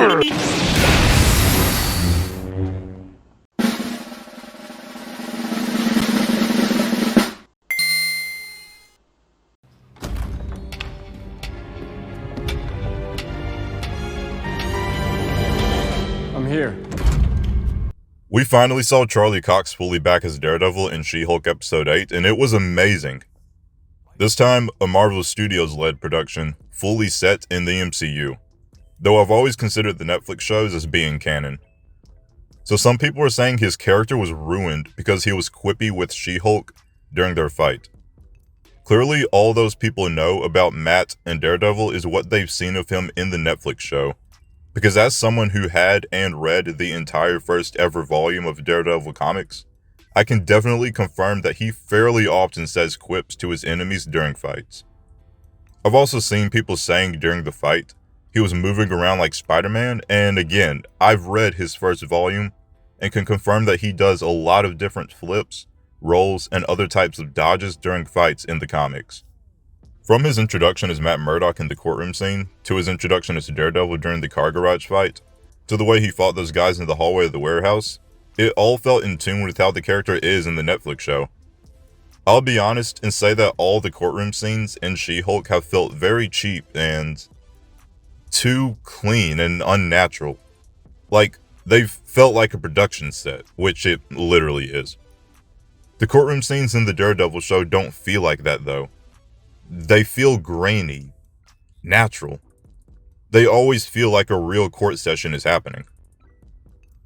I'm here. We finally saw Charlie Cox fully back as Daredevil in She-Hulk Episode 8, and it was amazing. This time, a Marvel Studios-led production, fully set in the MCU, though I've always considered the Netflix shows as being canon. So some people are saying his character was ruined because he was quippy with She-Hulk during their fight. Clearly, all those people know about Matt and Daredevil is what they've seen of him in the Netflix show. Because as someone who had and read the entire first ever volume of Daredevil comics, I can definitely confirm that he fairly often says quips to his enemies during fights. I've also seen people saying during the fight he was moving around like Spider-Man, and again, I've read his first volume and can confirm that he does a lot of different flips, rolls, and other types of dodges during fights in the comics. From his introduction as Matt Murdock in the courtroom scene, to his introduction as Daredevil during the car garage fight, to the way he fought those guys in the hallway of the warehouse, it all felt in tune with how the character is in the Netflix show. I'll be honest and say that all the courtroom scenes in She-Hulk have felt very cheap and too clean and unnatural. Like, they've felt like a production set, which it literally is. The courtroom scenes in the Daredevil show don't feel like that though. They feel grainy, natural. They always feel like a real court session is happening.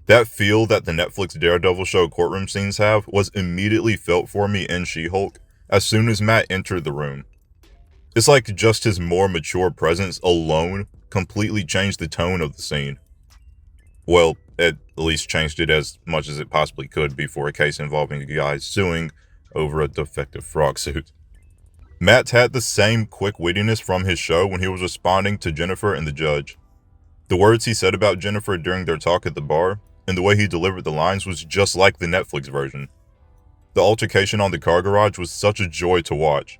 That feel that the Netflix Daredevil show courtroom scenes have was immediately felt for me in She-Hulk as soon as Matt entered the room. It's like just his more mature presence alone completely changed the tone of the scene. Well, at least changed it as much as it possibly could be for a case involving a guy suing over a defective frog suit. Matt had the same quick wittiness from his show when he was responding to Jennifer and the judge. The words he said about Jennifer during their talk at the bar, and the way he delivered the lines was just like the Netflix version. The altercation on the car garage was such a joy to watch.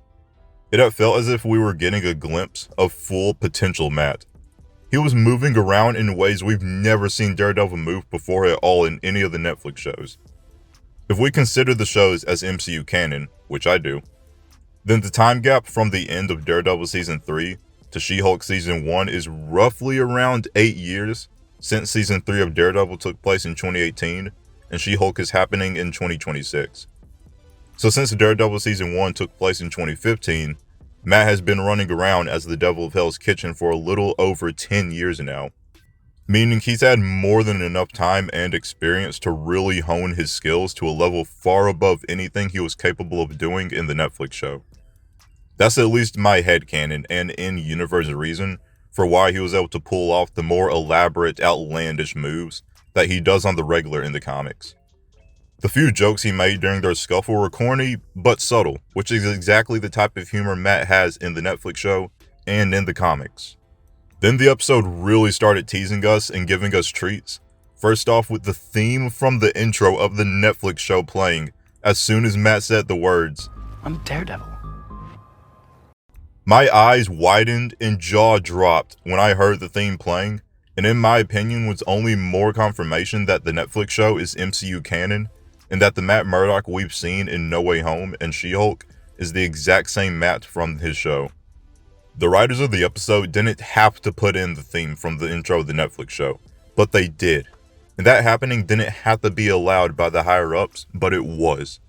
It had felt as if we were getting a glimpse of full potential Matt. He was moving around in ways we've never seen Daredevil move before at all in any of the Netflix shows. If we consider the shows as MCU canon, which I do, then the time gap from the end of Daredevil Season 3 to She-Hulk Season 1 is roughly around 8 years, since Season 3 of Daredevil took place in 2018, and She-Hulk is happening in 2026. So since Daredevil Season 1 took place in 2015, Matt has been running around as the Devil of Hell's Kitchen for a little over 10 years now, meaning he's had more than enough time and experience to really hone his skills to a level far above anything he was capable of doing in the Netflix show. That's at least my headcanon and in-universe reason for why he was able to pull off the more elaborate, outlandish moves that he does on the regular in the comics. The few jokes he made during their scuffle were corny, but subtle, which is exactly the type of humor Matt has in the Netflix show and in the comics. Then the episode really started teasing us and giving us treats, first off with the theme from the intro of the Netflix show playing as soon as Matt said the words, I'm Daredevil. My eyes widened and jaw dropped when I heard the theme playing, and in my opinion was only more confirmation that the Netflix show is MCU canon, and that the Matt Murdock we've seen in No Way Home and She-Hulk is the exact same Matt from his show. The writers of the episode didn't have to put in the theme from the intro of the Netflix show, but they did. And that happening didn't have to be allowed by the higher-ups, but it was.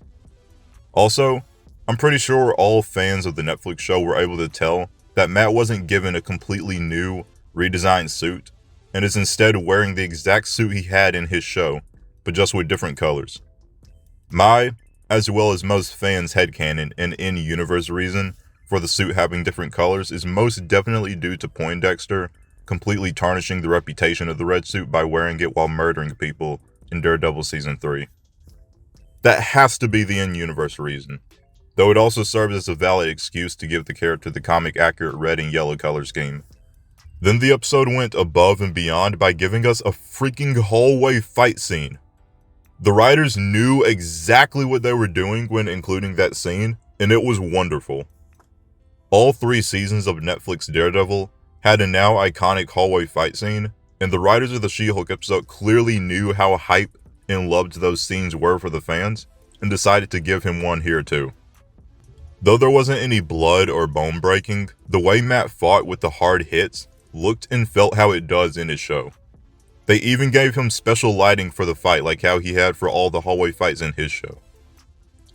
Also, I'm pretty sure all fans of the Netflix show were able to tell that Matt wasn't given a completely new, redesigned suit, and is instead wearing the exact suit he had in his show, but just with different colors. My, as well as most fans' headcanon and in-universe reason for the suit having different colors is most definitely due to Poindexter completely tarnishing the reputation of the red suit by wearing it while murdering people in Daredevil Season 3. That has to be the in-universe reason, though it also serves as a valid excuse to give the character the comic-accurate red and yellow color scheme. Then the episode went above and beyond by giving us a freaking hallway fight scene. The writers knew exactly what they were doing when including that scene, and it was wonderful. All 3 seasons of Netflix Daredevil had a now iconic hallway fight scene, and the writers of the She-Hulk episode clearly knew how hype and loved those scenes were for the fans, and decided to give him one here too. Though there wasn't any blood or bone breaking, the way Matt fought with the hard hits looked and felt how it does in his show. They even gave him special lighting for the fight like how he had for all the hallway fights in his show.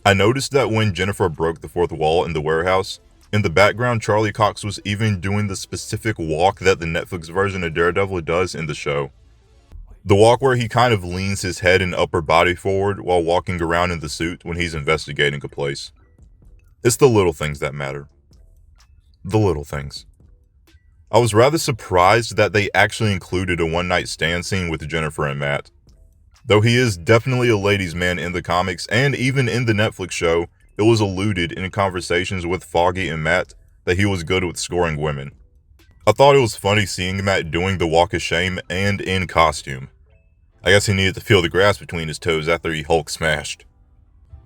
I noticed that when Jennifer broke the fourth wall in the warehouse, in the background Charlie Cox was even doing the specific walk that the Netflix version of Daredevil does in the show. The walk where he kind of leans his head and upper body forward while walking around in the suit when he's investigating a place. It's the little things that matter. The little things. I was rather surprised that they actually included a one-night stand scene with Jennifer and Matt. Though he is definitely a ladies' man in the comics and even in the Netflix show, it was alluded in conversations with Foggy and Matt that he was good with scoring women. I thought it was funny seeing Matt doing the walk of shame and in costume. I guess he needed to feel the grass between his toes after he Hulk smashed.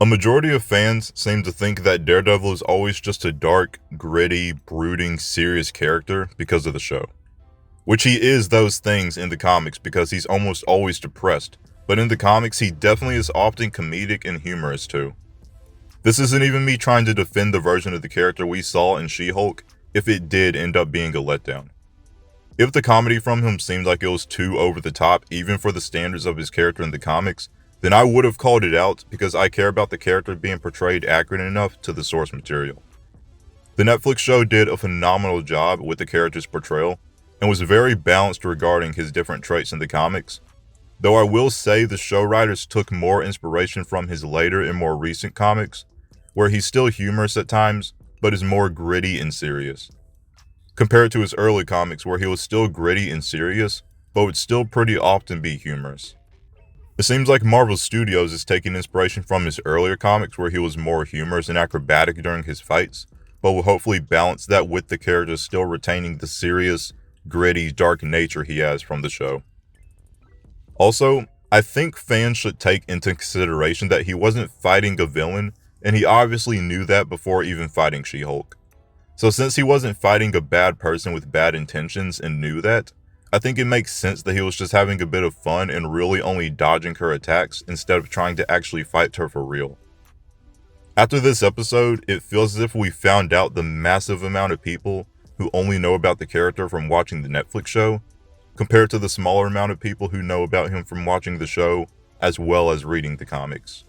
A majority of fans seem to think that Daredevil is always just a dark, gritty, brooding, serious character because of the show. Which he is those things in the comics because he's almost always depressed, but in the comics he definitely is often comedic and humorous too. This isn't even me trying to defend the version of the character we saw in She-Hulk if it did end up being a letdown. If the comedy from him seemed like it was too over the top even for the standards of his character in the comics, then I would have called it out because I care about the character being portrayed accurate enough to the source material. The Netflix show did a phenomenal job with the character's portrayal and was very balanced regarding his different traits in the comics, though I will say the show writers took more inspiration from his later and more recent comics, where he's still humorous at times, but is more gritty and serious. Compared to his early comics where he was still gritty and serious, but would still pretty often be humorous. It seems like Marvel Studios is taking inspiration from his earlier comics where he was more humorous and acrobatic during his fights, but will hopefully balance that with the character still retaining the serious, gritty, dark nature he has from the show. Also, I think fans should take into consideration that he wasn't fighting a villain, and he obviously knew that before even fighting She-Hulk. So since he wasn't fighting a bad person with bad intentions and knew that, I think it makes sense that he was just having a bit of fun and really only dodging her attacks instead of trying to actually fight her for real. After this episode, it feels as if we found out the massive amount of people who only know about the character from watching the Netflix show, compared to the smaller amount of people who know about him from watching the show as well as reading the comics.